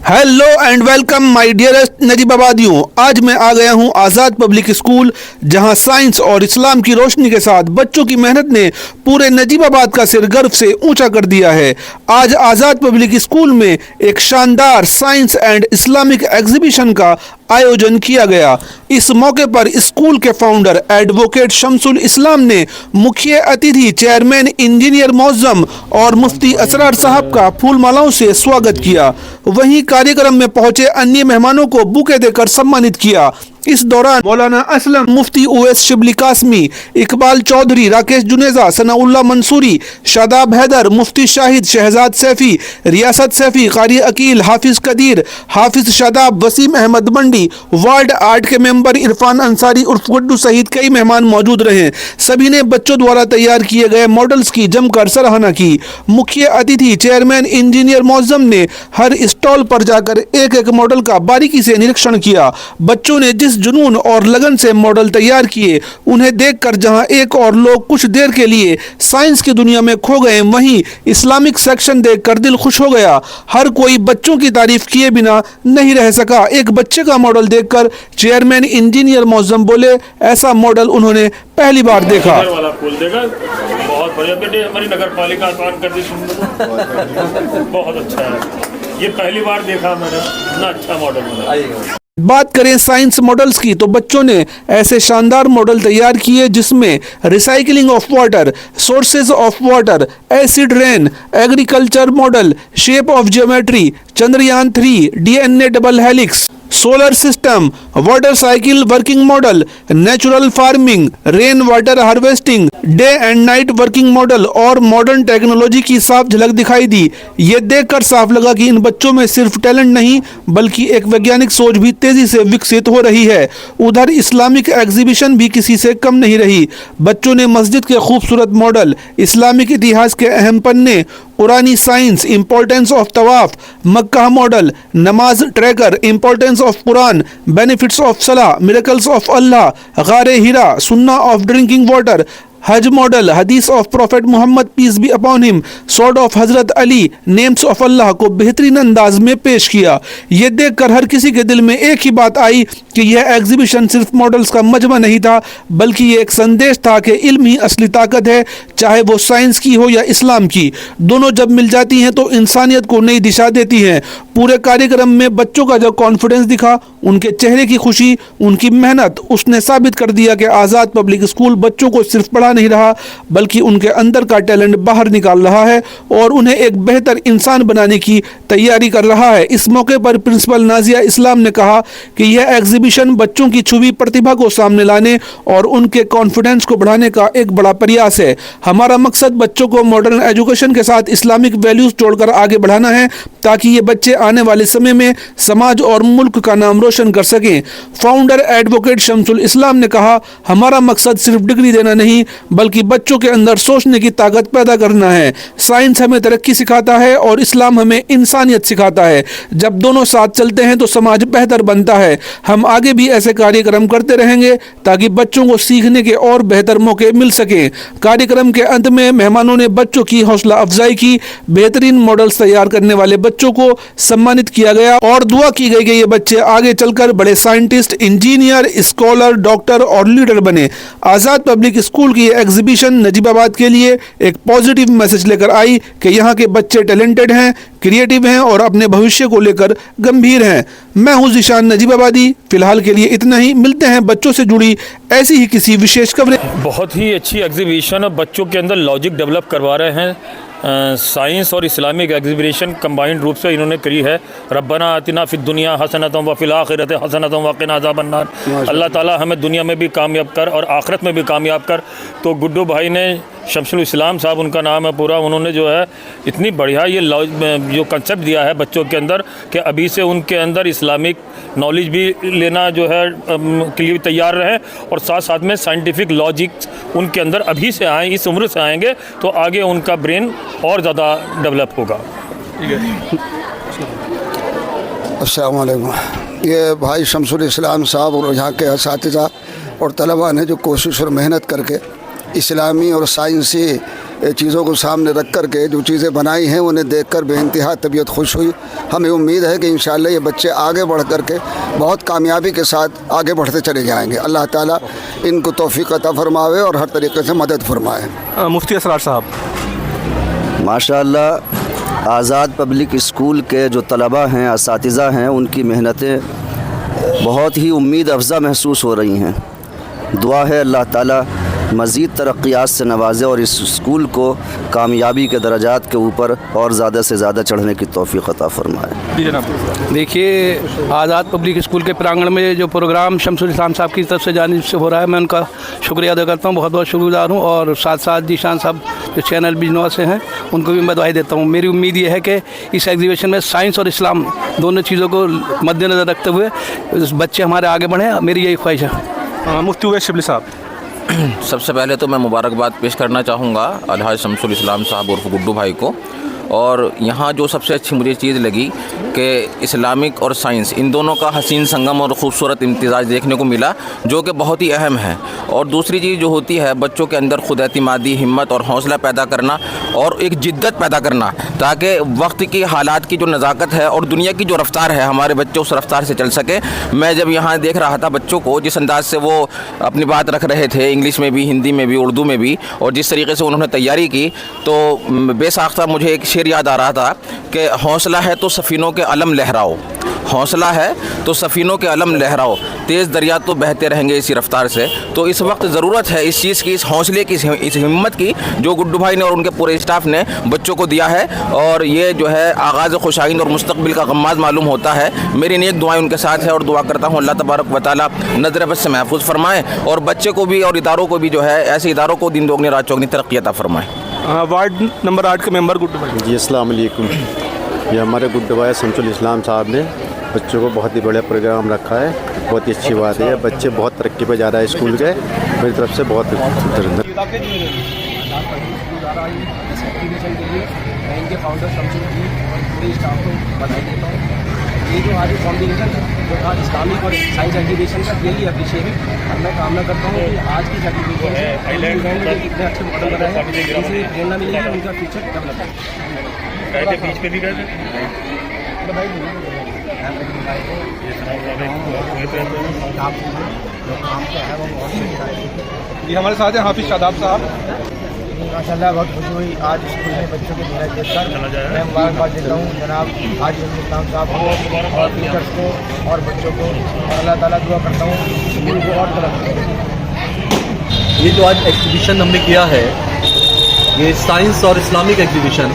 Hello and welcome my dearest नजीबाबादियों। आज मैं आ गया हूं आज़ाद पब्लिक स्कूल, जहां साइंस और इस्लाम की रोशनी के साथ बच्चों की मेहनत ने पूरे नजीबाबाद का सिर गर्व से ऊंचा कर दिया है। आज आज़ाद पब्लिक स्कूल में एक शानदार साइंस एंड इस्लामिक एग्जीबिशन का आयोजन किया गया। इस मौके पर स्कूल के फाउंडर एडवोकेट शमसुल इस्लाम ने मुख्य अतिथि चेयरमैन इंजीनियर मौज़म और मुफ्ती असरार साहब का फूल मालाओं से स्वागत किया। वहीं कार्यक्रम में पहुंचे अन्य मेहमानों को बुके देकर सम्मानित किया। इस दौरान मौलाना असलम, मुफ्ती उवैस शिबली कासमी, इकबाल चौधरी, राकेश जुनेजा, सनाउल्लाह मंसूरी, शादाब हैदर, मुफ्ती शाहिद, शहजाद सैफी, रियासत सैफी, कारी अकील, हाफिज कदीर, हाफिज शादाब, वसीम अहमद मंडी, वार्ड 8 के मेंबर इरफान अंसारी उर्फ गुड्डू सहित कई मेहमान मौजूद रहे। सभी ने बच्चों द्वारा तैयार किए गए मॉडल्स की जमकर सराहना की। मुख्य अतिथि चेयरमैन इंजीनियर मौज़म ने हर स्टॉल पर जाकर एक एक मॉडल का बारीकी से निरीक्षण किया। बच्चों ने जिस जुनून और लगन से मॉडल तैयार किए, उन्हें देखकर जहां एक और लोग कुछ देर के लिए साइंस की दुनिया में खो गए, वहीं इस्लामिक सेक्शन देखकर दिल खुश हो गया। हर कोई बच्चों की तारीफ किए बिना नहीं रह सका। एक बच्चे का मॉडल देखकर चेयरमैन इंजीनियर मौज़म बोले, ऐसा मॉडल उन्होंने पहली बार देखा। वाला खोल देगा, बहुत बढ़िया बेटे, हमारी नगर पालिका आसान कर दी, बहुत अच्छा है। ये पहली बार देखा मैंने, इतना अच्छा मॉडल बना। बात करें साइंस मॉडल्स की, तो बच्चों ने ऐसे शानदार मॉडल तैयार किए जिसमें recycling of water, sources of water, acid rain, agriculture model, shape of geometry, Chandrayaan 3, DNA double helix, solar system, water cycle working model, natural farming, rain water harvesting, day and night working model और modern technology की साफ झलक दिखाई दी। ये देखकर साफ लगा कि इन बच्चों में सिर्फ टैलेंट नहीं बल्कि एक वैज्ञानिक सोच भी तेजी से विकसित हो रही है। उधर इस्लामिक एग्जीबिशन भी किसी से कम नहीं रही। बच्चों ने मस्जिद के खूबसूरत मॉडल, इस्लामिक इतिहास के अहम पन्ने, कुरानी साइंस, इंपॉर्टेंस ऑफ तवाफ, मक्का मॉडल, नमाज tracker, importance of Quran, benefits of सलाह, मिरेकल्स ऑफ अल्लाह, गारे हिरा, सुन्ना ऑफ ड्रिंकिंग वाटर, हज मॉडल, हदीस of prophet Muhammad peace be upon him, sword of हजरत अली, नेम्स ऑफ अल्लाह को बेहतरीन अंदाज में पेश किया। ये देखकर हर किसी के दिल में एक ही बात आई कि यह एग्जीबिशन सिर्फ मॉडल्स का मजमा नहीं था, बल्कि ये एक संदेश था कि इल्म ही असली ताकत है, चाहे वो साइंस की हो या इस्लाम की। दोनों जब मिल जाती हैं तो इंसानियत को नई दिशा देती हैं। पूरे कार्यक्रम में बच्चों का जो कॉन्फिडेंस दिखा, उनके चेहरे की खुशी, उनकी मेहनत, उसने साबित कर दिया कि आज़ाद पब्लिक स्कूल बच्चों को सिर्फ पढ़ा नहीं रहा बल्कि उनके अंदर का टैलेंट बाहर निकाल रहा है और उन्हें एक बेहतर इंसान बनाने की तैयारी कर रहा है। इस मौके पर प्रिंसिपल नाजिया इस्लाम ने कहा कि यह एग्जीबिशन बच्चों की छुपी प्रतिभा को सामने लाने और उनके कॉन्फिडेंस को बढ़ाने का एक बड़ा प्रयास है। हमारा मकसद बच्चों को मॉडर्न एजुकेशन के साथ इस्लामिक वैल्यूज जोड़कर आगे बढ़ाना है ताकि ये बच्चे आने वाले समय में समाज और मुल्क का नाम रोशन कर सकें। फाउंडर एडवोकेट शमसुल इस्लाम ने कहा, हमारा मकसद सिर्फ डिग्री देना नहीं बल्कि बच्चों के अंदर सोचने की ताकत पैदा करना है। साइंस हमें तरक्की सिखाता है और इस्लाम हमें इंसानियत सिखाता है। जब दोनों साथ चलते हैं तो समाज बेहतर बनता है। हम आगे भी ऐसे कार्यक्रम करते रहेंगे ताकि बच्चों को सीखने के और बेहतर मौके मिल सकें। कार्यक्रम के अंत में मेहमानों ने बच्चों की हौसला अफजाई की। बेहतरीन मॉडल्स तैयार करने वाले बच्चों को सम्मानित किया गया और दुआ की गई कि ये बच्चे आगे चलकर बड़े साइंटिस्ट, इंजीनियर, स्कॉलर, डॉक्टर और लीडर बने। आज़ाद पब्लिक स्कूल की एग्जीबिशन नजीबाबाद के लिए एक पॉजिटिव मैसेज लेकर आई कि यहाँ के बच्चे टैलेंटेड हैं, क्रिएटिव हैं और अपने भविष्य को लेकर गंभीर हैं। मैं हूँ ज़ीशान नजीबाबादी। फिलहाल के लिए इतना ही। मिलते हैं बच्चों से जुड़ी ऐसी ही किसी विशेष कवरेज। बहुत ही अच्छी एग्जीबिशन, बच्चों के अंदर लॉजिक डेवलप करवा रहे हैं। साइंस और इस्लामिक एग्जीबिशन कंबाइंड रूप से इन्होंने करी है। रब्बना आतिना फिद दुनिया हसनतम व फिल आखिरति हसनतम व क़िना अज़ाबन्नार। अल्लाह ताला हमें दुनिया में भी कामयाब कर और आखिरत में भी कामयाब कर। तो गुड्डू भाई ने, शमसुल इस्लाम साहब उनका नाम है पूरा, उन्होंने जो है इतनी बढ़िया ये जो कंसेप्ट दिया है बच्चों के अंदर कि अभी से उनके अंदर इस्लामिक नॉलेज भी लेना जो है के लिए तैयार रहे और साथ साथ में साइंटिफिक लॉजिक उनके अंदर अभी से आए, इस उम्र से आएंगे तो आगे उनका ब्रेन और ज़्यादा डेवलप होगा। अस्सलाम वालेकुम। ये भाई शमसुल इस्लाम साहब और यहाँ के असातिज़ा और तलबा ने जो कोशिश और मेहनत करके इस्लामी और साइंसी चीज़ों को सामने रख कर के जो चीज़ें बनाई हैं उन्हें देख कर बेइंतहा तबीयत खुश हुई। हमें उम्मीद है कि इंशाअल्लाह ये बच्चे आगे बढ़ कर के बहुत कामयाबी के साथ आगे बढ़ते चले जाएंगे। अल्लाह ताला इनको तौफीक अता फरमावे और हर तरीके से मदद फरमाए। मुफ्ती असरार साहब। माशाअल्लाह आज़ाद पब्लिक स्कूल के जो तलबा हैं, असातिज़ा हैं, उनकी मेहनतें बहुत ही उम्मीद अफ़ज़ा महसूस हो रही हैं। दुआ है अल्लाह ताला मज़ीद तरक्यात से नवाज़े और इस स्कूल को कामयाबी के दर्जात के ऊपर और ज़्यादा से ज़्यादा चढ़ने की तौफ़ीक़ अता फ़रमाए। जी जनाब। देखिए, आज़ाद पब्लिक स्कूल के प्रांगण में जो प्रोग्राम शमसुल इस्लाम साहब की तरफ से जानिब से हो रहा है, मैं उनका शुक्रिया अदा करता हूँ, बहुत बहुत शुक्रगुज़ार हूँ। और साथ साथ जीशान साहब जो चैनल बिजनौर से हैं, उनको भी मैं बधाई देता हूँ। मेरी उम्मीद ये है कि इस एग्जीबिशन में साइंस और इस्लाम दोनों चीज़ों को मद्देनज़र रखते हुए बच्चे हमारे आगे बढ़ें, मेरी यही ख्वाहिश है। मुफ्ती उवैस शिबली साहब। सबसे पहले तो मैं मुबारकबाद पेश करना चाहूँगा अलहाज शमसुल इस्लाम साहब उर्फ गुड्डू भाई को। और यहाँ जो सबसे अच्छी मुझे चीज़ लगी कि इस्लामिक और साइंस इन दोनों का हसीन संगम और ख़ूबसूरत इम्तिज़ाज देखने को मिला, जो कि बहुत ही अहम है। और दूसरी चीज़ जो होती है, बच्चों के अंदर खुद एतमादी, हिम्मत और हौसला पैदा करना और एक जिद्दत पैदा करना, ताकि वक्त की हालात की जो नज़ाकत है और दुनिया की जो रफ्तार है, हमारे बच्चे उस रफ्तार से चल सके। मैं जब यहाँ देख रहा था बच्चों को, जिस अंदाज से वो अपनी बात रख रहे थे, इंग्लिश में भी, हिंदी में भी, उर्दू में भी, और जिस तरीके से उन्होंने तैयारी की, तो बेसाख्ता मुझे एक शेर याद आ रहा था कि हौसला है तो सफ़ीनों के अलम लहराओ, हौसला है तो सफ़ीनों के अलम लहराओ, तेज़ दरिया तो बहते रहेंगे इसी रफ्तार से। तो इस वक्त ज़रूरत है इस चीज़ की, इस हौसले की, इस हिम्मत की, जो गुड्डू भाई ने और उनके पूरे स्टाफ ने बच्चों को दिया है। और ये जो है आगाज़ खुशाइन और मुस्तक़बिल का गम्माज़ मालूम होता है। मेरी नेक दुआएं उनके साथ है और दुआ करता हूँ अल्लाह तबारक व तआला नज़र बद से महफूज फरमाए और बच्चे को भी और इदारों को भी जो है, ऐसे इदारों को दिन दोगुनी रात चौगनी तरक्की अता फरमाए। वार्ड नंबर 8 के मेंबर गुड्डू भाई। जी अस्सलाम वालेकुम। ये हमारे गुड्डू भाई शमसुल इस्लाम साहब ने बच्चों को बहुत ही बढ़िया प्रोग्राम रखा है, बहुत ही अच्छी बात है। बच्चे बहुत तरक्की पे जा रहा है स्कूल के, मेरी तरफ से बहुत इनके फाउंडर शमसुल जी और पूरे स्टाफ को बधाई देता हूँ। ये जो आज कॉम्बिनेशन जो था इस्लामिक और साइंस एग्जीबिशन का, यही अप्रिशिएट है। और मैं कामना करता हूँ कि आज की एग्जीबिशन से कितने अच्छे मॉडल बनाए हैं, इसी प्रेरणा मिलेगी उनका फ्यूचर डेवलपमेंट। बीच पे भी गए थे जी। हमारे साथ हैं हाफिज शादाब साहब। माशाल्लाह बहुत खुशी हुई आज स्कूल में बच्चों को मेहनत देखकर। मैं मुबारकबाद देता हूँ जनाब आज इस्लाम साहब को और टीचर्स को और बच्चों को, और अल्लाह ताला दुआ करता हूँ स्कूल को और तरक्की दे। ये जो आज एग्जीबिशन हमने किया है, ये साइंस और इस्लामिक एग्जीबिशन,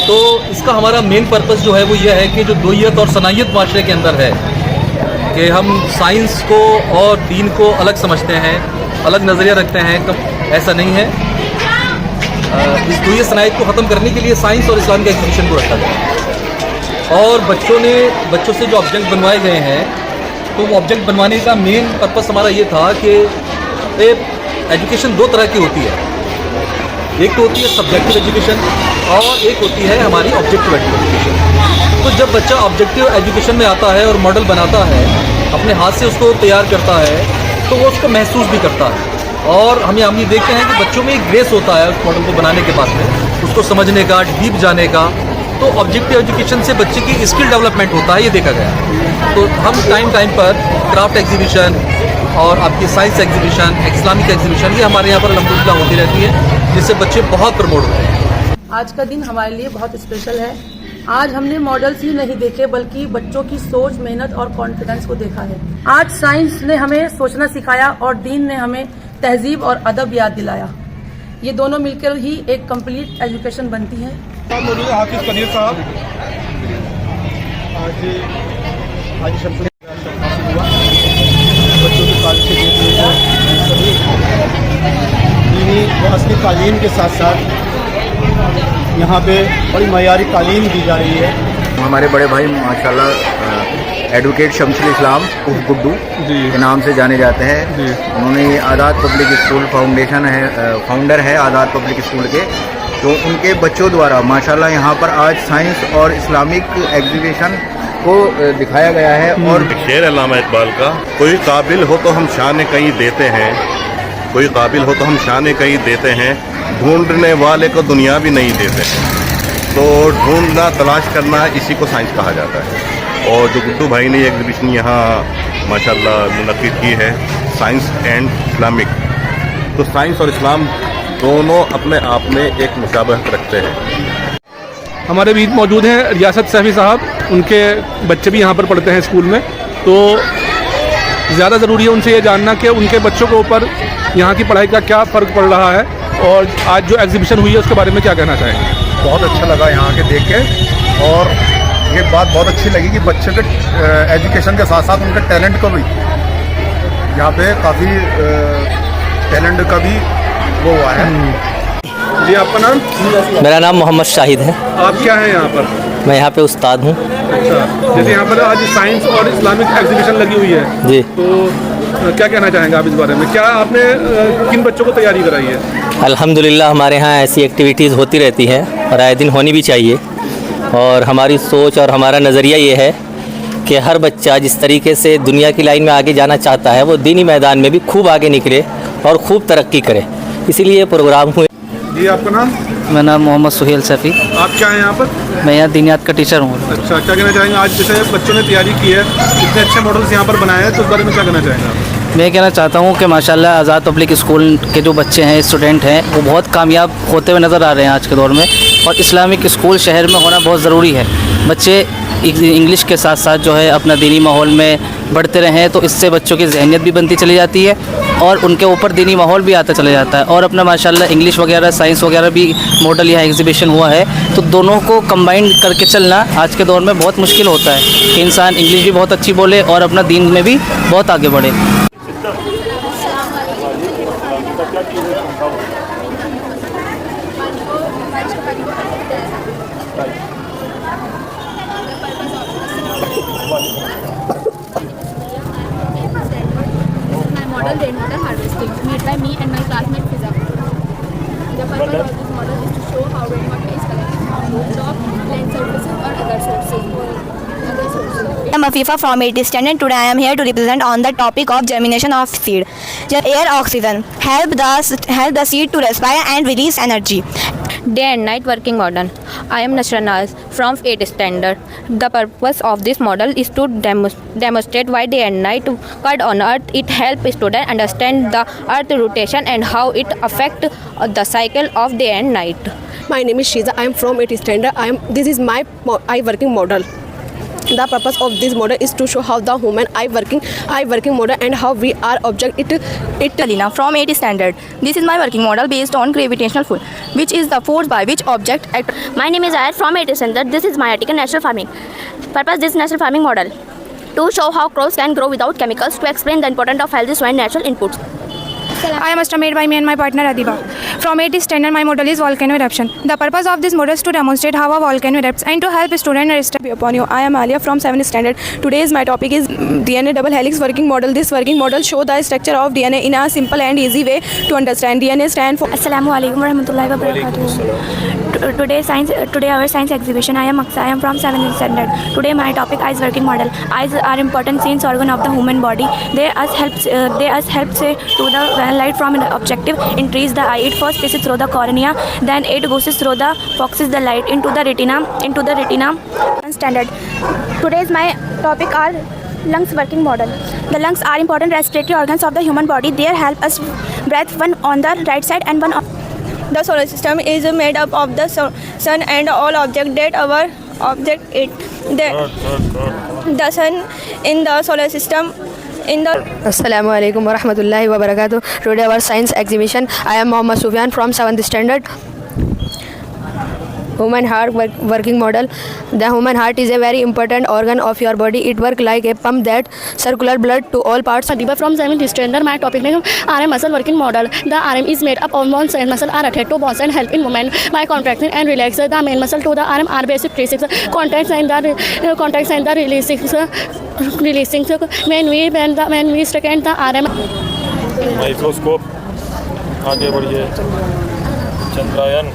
तो इसका हमारा मेन पर्पस जो है वो ये है कि जो दोयत और सनायत माशरे के अंदर है कि हम साइंस को और दीन को अलग समझते हैं, अलग नज़रिया रखते हैं, तो ऐसा नहीं है। इस दोयत सनायत को ख़त्म करने के लिए साइंस और इस्लामिक एग्जीबिशन को रखा गया। और बच्चों से जो ऑब्जेक्ट बनवाए गए हैं, तो वो ऑब्जेक्ट बनवाने का मेन पर्पस हमारा ये था कि एजुकेशन दो तरह की होती है। एक तो होती है सब्जेक्टिव एजुकेशन और एक होती है हमारी ऑब्जेक्टिव एजुकेशन। तो जब बच्चा ऑब्जेक्टिव एजुकेशन में आता है और मॉडल बनाता है, अपने हाथ से उसको तैयार करता है, तो वो उसको महसूस भी करता है। और हम ये देखते हैं कि बच्चों में एक ग्रेस होता है उस मॉडल को बनाने के बाद में, उसको समझने का, डीप जाने का। तो ऑब्जेक्टिव एजुकेशन से बच्चे की स्किल डेवलपमेंट होता है, ये देखा गया। तो हम टाइम पर क्राफ्ट एग्जीबिशन और आपकी साइंस एग्जीबिशन, इस्लामिक एग्जीबिशन, ये हमारे यहाँ पर अल्हम्दुलिल्लाह होती रहती है, जिससे बच्चे बहुत प्रमोट होते हैं। आज का दिन हमारे लिए बहुत स्पेशल है। आज हमने मॉडल्स ही नहीं देखे बल्कि बच्चों की सोच, मेहनत और कॉन्फिडेंस को देखा है। आज साइंस ने हमें सोचना सिखाया और दीन ने हमें तहजीब और अदब याद दिलाया। ये दोनों मिलकर ही एक कंप्लीट एजुकेशन बनती है। हाफिज कदीर साहब। आज शमसुल बच्चों की तालीम से सभी दीनी व असली तालीम के साथ साथ यहाँ पे बड़ी मयारी तालीम दी जा रही है। हमारे बड़े भाई माशाल्लाह एडवोकेट शमसुल इस्लाम उर्फ गुड्डू के नाम से जाने जाते हैं। उन्होंने आज़ाद पब्लिक स्कूल फाउंडर है आज़ाद पब्लिक स्कूल के। तो उनके बच्चों द्वारा माशाल्लाह यहाँ पर आज साइंस और इस्लामिक एग्जीबिशन को दिखाया गया है। और शेर अल्लामा इकबाल का, कोई काबिल हो तो हम शान कहीं देते हैं, कोई काबिल हो तो हम शान कहीं देते हैं, ढूंढने वाले को दुनिया भी नहीं देते। तो ढूंढना, तलाश करना, इसी को साइंस कहा जाता है। और जो गुड्डू भाई ने एग्जीबिशन यहाँ माशाल्लाह मुनक्किद की है, साइंस एंड इस्लामिक, तो साइंस और इस्लाम दोनों अपने आप में एक मुशाबहत रखते हैं। हमारे बीच मौजूद हैं रियासत सैफी साहब, उनके बच्चे भी यहाँ पर पढ़ते हैं स्कूल में। तो ज़्यादा ज़रूरी है उनसे ये जानना कि उनके बच्चों के ऊपर यहाँ की पढ़ाई का क्या फ़र्क पड़ रहा है, और आज जो एग्जीबिशन हुई है उसके बारे में क्या कहना चाहेंगे। बहुत अच्छा लगा यहाँ के देख के, और ये बात बहुत अच्छी लगी कि बच्चे के एजुकेशन के साथ साथ उनके टैलेंट को भी यहाँ पे काफ़ी टैलेंट का भी वो हुआ है। जी, आपका नाम? मेरा नाम मोहम्मद शाहिद है। आप क्या हैं यहाँ पर? मैं यहाँ पे उस्ताद हूँ। अच्छा, जैसे यहाँ पर आज साइंस और इस्लामिक एग्जीबिशन लगी हुई है जी, तो क्या कहना चाहेंगे आप इस बारे में? क्या आपने किन बच्चों को तैयारी कराई है? अल्हम्दुलिल्लाह हमारे यहाँ ऐसी एक्टिविटीज़ होती रहती हैं और आए दिन होनी भी चाहिए। और हमारी सोच और हमारा नज़रिया ये है कि हर बच्चा जिस तरीके से दुनिया की लाइन में आगे जाना चाहता है, वो दीनी मैदान में भी खूब आगे निकले और खूब तरक्की करे, इसीलिए ये प्रोग्राम हुए। जी, आपका नाम? मेरा नाम मोहम्मद सुहेल सफ़ी। आप क्या हैं यहाँ पर? मैं यहाँ दीनियात का टीचर हूँ। अच्छा, क्या कहना चाहेंगे आज जैसे बच्चों ने तैयारी की है, इतने अच्छे मॉडल्स यहाँ पर बनाए हैं, तो उस बारे में क्या कहना चाहेंगे आप? मैं कहना चाहता हूँ कि माशाल्लाह आज़ाद पब्लिक स्कूल के जो बच्चे हैं, स्टूडेंट हैं, वो बहुत कामयाब होते हुए नज़र आ रहे हैं आज के दौर में। और इस्लामिक स्कूल शहर में होना बहुत ज़रूरी है। बच्चे इंग्लिश के साथ साथ जो है अपना दीनी माहौल में बढ़ते रहें, तो इससे बच्चों की जहनीत भी बनती चली जाती है और उनके ऊपर दीनी माहौल भी आता चला जाता है। और अपना माशाल्लाह इंग्लिश वगैरह, साइंस वगैरह भी मॉडल यहाँ एग्जीबिशन हुआ है, तो दोनों को कंबाइन करके चलना आज के दौर में बहुत मुश्किल होता है कि इंसान इंग्लिश भी बहुत अच्छी बोले और अपना दीन में भी बहुत आगे बढ़े। Model rainwater harvesting made by me and my classmate Fiza. The purpose of this model is to show how rainwater is collected from rooftop, land surfaces or other sources. I'm Afifa from 8th standard. Today I am here to represent on the topic of germination of seed. Air oxygen help the seed to respire and release energy. Day and night working model. I am Nashra Naz from 8th standard. The purpose of this model is to demonstrate why day and night occur on earth. It helps students understand the earth rotation and how it affects the cycle of day and night. My name is Shiza. I am from 8th standard. This is my eye working model. The purpose of this model is to show how the human eye working model and how we are object it. Alina from 8th standard. This is my working model based on gravitational force, which is the force by which object act. My name is Ayat from 8th standard. This is my article natural farming. Purpose this natural farming model to show how crops can grow without chemicals, to explain the importance of healthy soil and natural inputs. I am made by me and my partner Adiba. From 8th standard, my model is volcano eruption. The purpose of this model is to demonstrate how a volcano erupts and to help students understand upon you. I am Alia from 7th standard. Today's my topic is DNA double helix working model. This working model shows the structure of DNA in a simple and easy way to understand. DNA stand for. Assalamu alaikum warahmatullahi wabarakatuh. Today our science exhibition. I am Aksa. I am from 7th standard. Today my topic eyes working model. Eyes are important sense organ of the human body. They help to the light from an objective increase the eye. It first passes through the cornea, then it goes through the focuses the light into the retina. Standard. Today's my topic are lungs working model. The lungs are important respiratory organs of the human body. They help us breathe, one on the right side and one on. The solar system is made up of the sun and all objects that our object it. The sun in the solar system. Assalamu alaikum wa rahmatullahi wa barakatuh. Today our science exhibition. I am Mohammad Sufyan from 7th standard. Human heart working model. The human heart is a very important organ of your body. It works like a pump that circulate blood to all parts. Adiba from 7th standard. My topic is RM muscle working model. The RM is made up of bones and muscle are attached to bones and help in movement by contracting and relax the main muscle to the RM are basic basics. Contacts and the releasing when we second the RM. Microscope आगे बढ़िए Chandrayaan.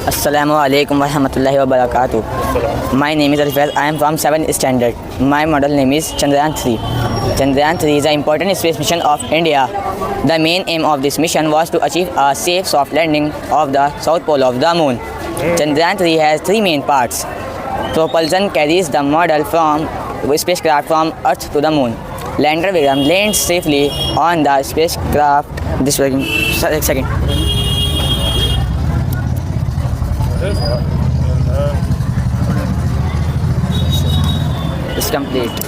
Assalamu alaikum warahmatullahi wabarakatuh. My name is Arifat. I am from 7th standard. My model name is Chandrayaan 3. Chandrayaan 3 is an important space mission of India. The main aim of this mission was to achieve a safe soft landing of the south pole of the moon. Chandrayaan 3 has three main parts. Propulsion carries the model from spacecraft from Earth to the moon. Lander Vikram lands safely on the spacecraft. This working. Second. It's complete.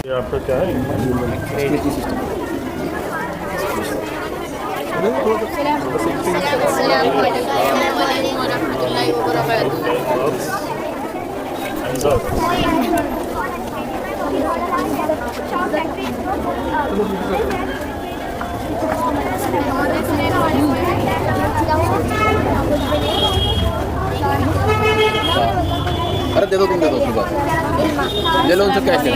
ये आपका क्या है? अरे दे दो, तुम दे दो उसके बाद, ले लो उनसे कैश ले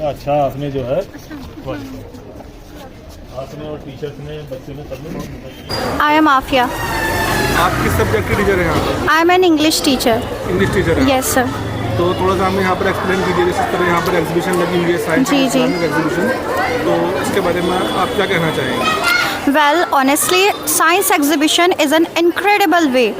अच्छा आपने जो है आपने और टीचर्स ने बच्चों ने सबने बहुत मदद I am Afia. आप किस सब्जेक्ट की टीचर हैं यहाँ पर? I am an English teacher. English teacher हैं? Yes, sir. तो थोड़ा सा हमें यहाँ पर एक्सप्लेन कीजिए, जिस तरह यहाँ पर एग्जीबिशन लगी हुई है साइंस एग्जीबिशन, तो इसके बारे में आप क्या कहना चाहेंगे? Well, honestly, science exhibition is an incredible way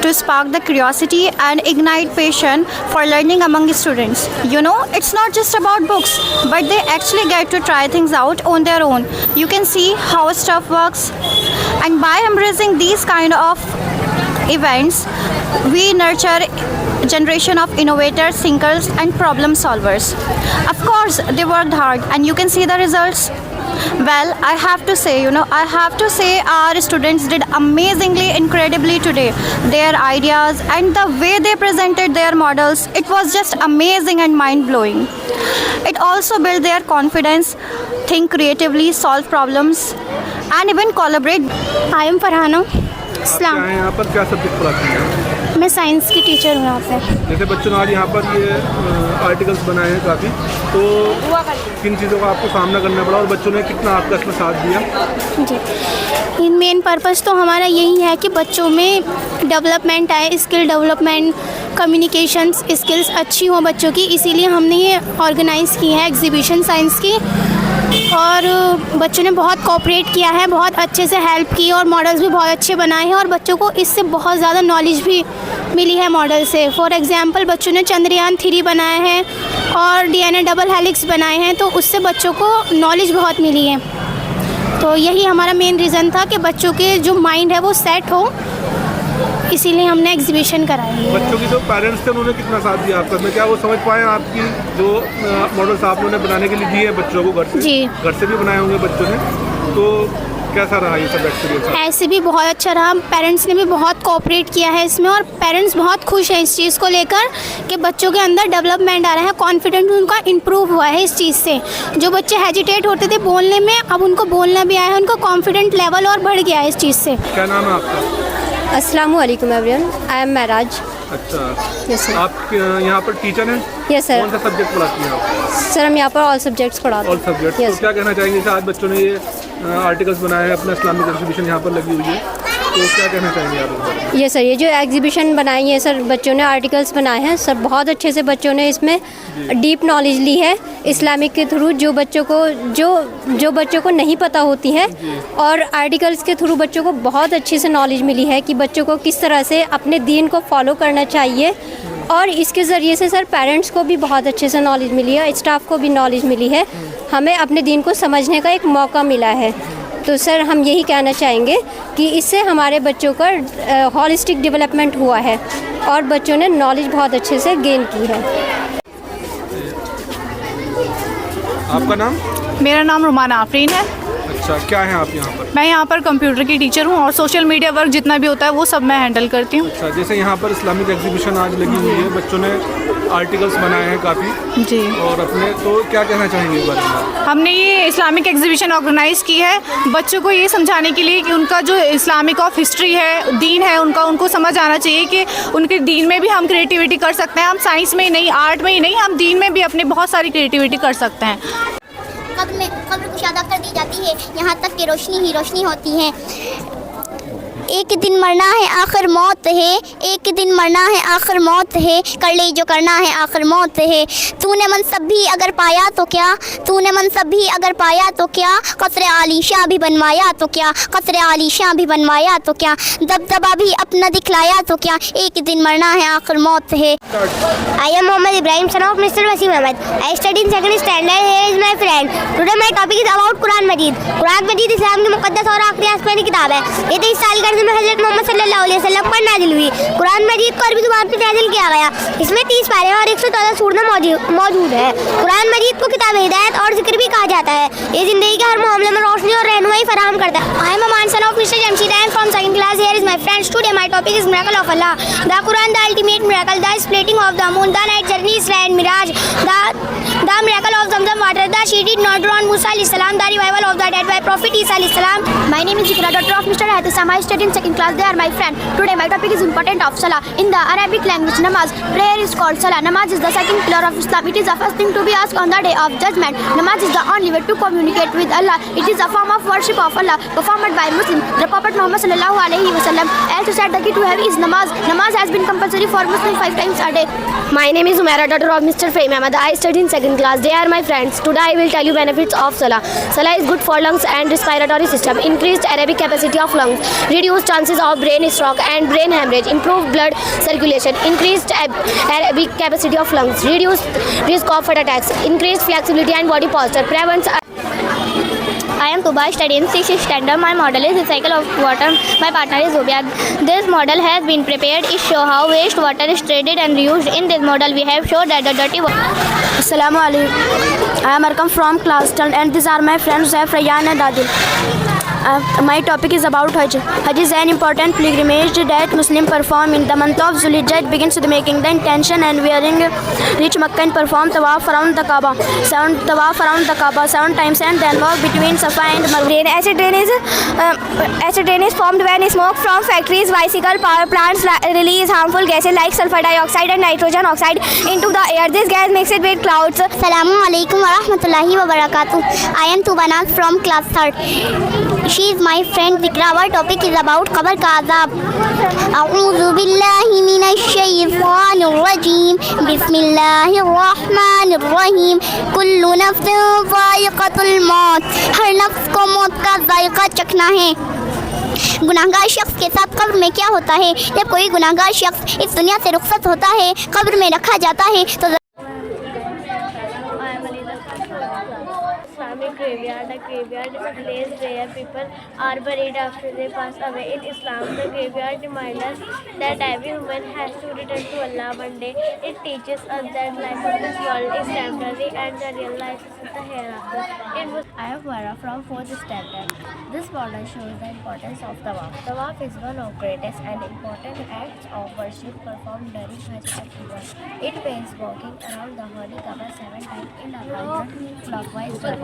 to spark the curiosity and ignite passion for learning among students. You know, it's not just about books, but they actually get to try things out on their own. You can see how stuff works, and by embracing these kind of events, we nurture generation of innovators, thinkers, and problem solvers. Of course, they worked hard, and you can see the results. Well, I have to say our students did amazingly, incredibly today. Their ideas and the way they presented their models, it was just amazing and mind-blowing. It also built their confidence, think creatively, solve problems, and even collaborate. I am Farhana. आप यहाँ पर क्या subject पढ़ाती हैं? मैं science की teacher हूँ यहाँ पे। जैसे बच्चों ने आज यहाँ पर ये आर्टिकल्स बनाए हैं काफ़ी, तो किन चीज़ों का आपको सामना करना पड़ा और बच्चों ने कितना आपका इसमें साथ दिया? जी, मेन पर्पस तो हमारा यही है कि बच्चों में डेवलपमेंट आए, स्किल डेवलपमेंट, कम्युनिकेशन स्किल्स अच्छी हो बच्चों की, इसीलिए हमने ये ऑर्गेनाइज़ की है एग्जीबिशन साइंस की। और बच्चों ने बहुत कोऑपरेट किया है, बहुत अच्छे से हेल्प की और मॉडल्स भी बहुत अच्छे बनाए हैं और बच्चों को इससे बहुत ज़्यादा नॉलेज भी मिली है मॉडल से। फॉर एग्जांपल बच्चों ने चंद्रयान 3 बनाए हैं और DNA डबल हेलिक्स बनाए हैं, तो उससे बच्चों को नॉलेज बहुत मिली है। तो यही हमारा मेन रीज़न था कि बच्चों के जो माइंड है वो सेट हो, इसीलिए हमने एग्जीबिशन कराई है। बच्चों की जो पेरेंट्स थे उन्होंने कितना साथ दिया आपका? मैं क्या वो समझ पाए आपकी जो मॉडल्स आप लोगों ने बनाने के लिए दिए हैं बच्चों को घर से? जी, घर से भी बनाए होंगे बच्चों ने, तो कैसा रहा ये सब एक्सपीरियंस? ऐसे भी बहुत अच्छा रहा, पेरेंट्स ने भी बहुत कोऑपरेट किया है इसमें और पेरेंट्स बहुत खुश हैं इस चीज़ को लेकर कि बच्चों के अंदर डेवलपमेंट आ रहा है, कॉन्फिडेंस उनका इम्प्रूव हुआ है इस चीज़ से। जो बच्चे हेजिटेट होते थे बोलने में, अब उनको बोलना भी आया है, उनका कॉन्फिडेंट लेवल और बढ़ गया है इस चीज़ से। क्या नाम है आपका? अस्सलाम वालेकुम एवरीवन, आई एम महराज। अच्छा, यस सर। आप यहाँ पर टीचर हैं? Yes sir. कौन सा सब्जेक्ट पढ़ाती हैं आप? सर हम यहाँ पर ऑल सब्जेक्ट्स पढ़ाते हैं। All subject. तो क्या कहना चाहेंगे कि आज बच्चों ने ये आर्टिकल्स बनाए हैं, अपना इस्लामिक एग्जीबिशन यहाँ पर लगी हुई है, तो क्या कहना चाहेंगे आप? ये सर, ये जो एग्जीबिशन बनाई है सर, बच्चों ने आर्टिकल्स बनाए हैं सर, बहुत अच्छे से बच्चों ने इसमें डीप नॉलेज ली है इस्लामिक के थ्रू, जो बच्चों को नहीं पता होती है, और आर्टिकल्स के थ्रू बच्चों को बहुत अच्छे से नॉलेज मिली है कि बच्चों को किस तरह से अपने दीन को फॉलो करना चाहिए। और इसके ज़रिए से सर पेरेंट्स को भी बहुत अच्छे से नॉलेज मिली है, स्टाफ को भी नॉलेज मिली है, हमें अपने दीन को समझने का एक मौका मिला है। तो सर हम यही कहना चाहेंगे कि इससे हमारे बच्चों का हॉलिस्टिक डेवलपमेंट हुआ है और बच्चों ने नॉलेज बहुत अच्छे से गेन की है। आपका नाम? मेरा नाम रुमाना आफरीन है। अच्छा, क्या है आप यहाँ पर? मैं यहाँ पर कंप्यूटर की टीचर हूँ और सोशल मीडिया वर्क जितना भी होता है वो सब मैं हैंडल करती हूँ। अच्छा, जैसे यहाँ पर इस्लामिक एग्जीबिशन आज लगी हुई है, बच्चों ने आर्टिकल्स बनाए हैं काफ़ी जी, और अपने, तो क्या कहना चाहेंगे इस बारे में? हमने ये इस्लामिक एग्जीबिशन ऑर्गेनाइज़ की है बच्चों को ये समझाने के लिए कि उनका जो इस्लामिक ऑफ हिस्ट्री है, दीन है उनको समझ आना चाहिए कि उनके दीन में भी हम क्रिएटिविटी कर सकते हैं। हम साइंस में ही नहीं, आर्ट में ही नहीं, हम दीन में भी अपने बहुत सारी क्रिएटिविटी कर सकते हैं। कब्र कुशादा कर दी जाती है, यहाँ तक कि रोशनी ही रोशनी होती है। एक दिन मरना है आखिर मौत है, एक दिन मरना है आखिर मौत है, कर ले जो करना है आखिर मौत है। तूने मनसब भी अगर पाया तो क्या, तूने मनसब भी अगर पाया तो क्या, कसरे आलीशां भी बनवाया तो क्या, कसरे आलीशां भी बनवाया तो क्या, दबदबा भी अपना दिखलाया तो क्या, एक दिन मरना है आखिर मौत है। I am Mohammad Ibrahim, son of Mr. Wasim Ahmed. I study in second standard. Here is my friend. Today my topic is about Quran Majid. Quran Majid इस्लाम की मुक़द्दस और आखिरी आसमानी किताब है। ये 23 साल के अर्ज़ में हज़रत मोहम्मद सल्लल्लाहु अलैहि वसल्लम पर नाज़िल हुई। कुरान मजीद को अरबी ज़ुबान पर नाज़िल किया गया। इसमें 30 पारे और 114 सूरतें मौजूद है। कुरान मजीद को किताब हिदायत और जिक्र भी कहा जाता है। ये ज़िंदगी के हर मामले में रोशनी और रहनुमाई फराहम करता है। I am Aman, son of Mr. Jamshid. I am from second class. Here is my friends. Today my topic is miracle of Allah. The Quran, the ultimate miracle, the splitting of the moon, the night journey, Isra and Miraj, the miracle of Zamzam water, the sheeted not on Musa alayhi salam, the revival of the dead by Prophet Isa alayhi salam. My name is Zikra, daughter of Mr. Hatham. I study in second class. They are my friend. Today my topic is important of Salah. In the Arabic language, namaz, prayer is called Salah. Namaz is the second pillar of Islam. It is the first thing to be asked on the day of judgment. Namaz is the only way to communicate with Allah. It is a form of worship of Allah performed by Muslims. The Prophet Muhammad sallallahu alaihi wasallam also said the key to heaven is namaz. Namaz has been compulsory for Muslims 5 times a day. My name is Umaira, daughter of Mr. Fahim Ahmed. I study in second class. They are my friends. Today I will tell you benefits of Salah. Salah is good for lungs and respiratory system. Increased aerobic capacity of lungs. Reduced chances of brain stroke and brain hemorrhage. Improved blood circulation. Increased aerobic capacity of lungs. Reduced risk of heart attacks. Increased flexibility and body posture. Prevents. I am Tuba, studying in 6th standard. My model is recycle of water. My partner is Zubia. This model has been prepared. It shows how waste water is treated and reused. In this model, we have showed that the dirty water. Assalamu alaikum. I am Arkam from class 10 and these are my friends Zaif, Rayyan and Adil. My topic is about Hajj. Hajj is an important pilgrimage that Muslims perform in the month of Zulhijjah. It begins with making the intention and wearing reach Makkah and perform tawaf around the Kaaba. 7 times and then walk between Safa and Marwa. Acid rain is formed when smoke from factories, bicycle power plants release harmful gases like sulfur dioxide and nitrogen oxide into the air. This gas mixed with clouds. Assalamu alaikum wa rahmatullahi wa barakatuh. I am Tubanat from class 3rd. She is my friend Zikra. Our topic is about Qabr ka Azab. A'udhu billahi minash shaytanir rajim. Bismillahir rahmanir rahim. Kullu nafsin za'iqatul maut. हर नफ्स को मौत का जायका चखना है। गुनाहगार शख्स के साथ कब्र में क्या होता है? जब कोई गुनाहगार शख्स इस दुनिया से रुखसत होता है, कब्र में रखा जाता है तो Islamic graveyard. The graveyard is a place where people are buried after they pass away. In Islam, the graveyard reminds us that every human has to return to Allah one day. It teaches us that life of this world is temporary and the real life is the hereafter. I am Vara from 4th standard. This model shows the importance of Tawaf. Tawaf is one of greatest and important acts of worship performed during Hajj festival. It means walking around the holy Kaaba 7 times in a clockwise direction.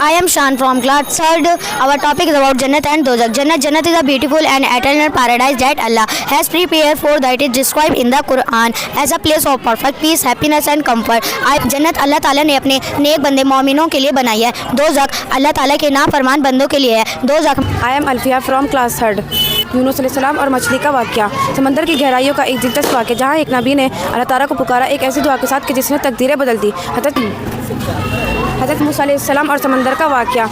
I am Shan from class 3rd. Our topic is about Jannat and Dozak. Jannat is a beautiful and eternal paradise that Allah has prepared for that is described in the Quran as a place of perfect peace, happiness and comfort. जन्नत अल्लाह ताला ने अपने नेक बंदे मोमिनों के लिए बनाई है। दोज़ख अल्लाह ताला के नाफरमान बंदों के लिए है। दोज़ख। I am Alfia from class 3rd। Yunus अलैहिस्सलाम और मछली का वाक़या। समंदर की गहराइयों का एक दिलचस्प वाक़या जहाँ एक नबी ने अल्लाह ताला को पुकारा एक ऐसी दुआ के साथ कि जिसने तकदीरें बदल दी। हज़रत मूसा अलैहिस्सलाम और समंदर का वाक़या।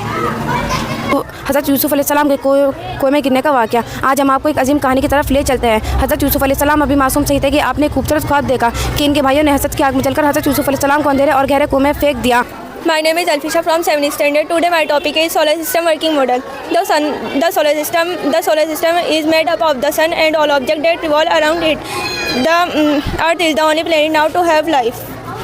हज़रत यूसुफ़ अलैहिस्सलाम के कुएं में गिरने का वाक़या। आज हम आपको एक अजीम कहानी की तरफ ले चलते हैं। हज़रत यूसुफ़ अलैहिस्सलाम अभी मासूम सही थे कि आपने खूबसूरत ख्वाब देखा कि इनके भाइयों ने हसद की आग में जलकर हज़रत यूसुफ़ अलैहिस्सलाम को अंधेरे और गहरे कुएं में फेंक दिया। My name is Alfisha from 7th standard. Today my topic is solar system working model. The solar system is made up of the sun and all objects that revolve around it. The earth is the only planet now to have life.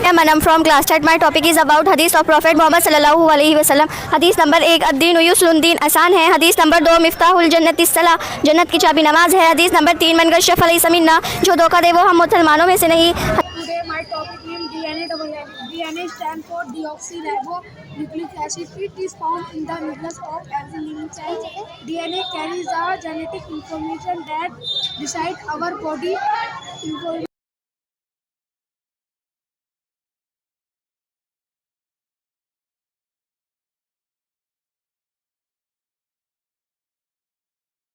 I'm from class 3rd. My topic is about hadith of Prophet Muhammad sallallahu alaihi wasallam. hadith number 1 अद्दीन युस्रुन दीन आसान है। hadith number 2 मिफ्ताहुल जन्नत इस्सला जन्नत की चाबी नमाज है। hadith number 3 मन गश्श फलैसा मिन्ना जो धोखा दे वो हम मुसलमानों में से नहीं। Today my topic is DNA. DNA stands for deoxyribonucleic acid. It is found in the nucleus of every living cell. DNA carries the genetic information that decides our body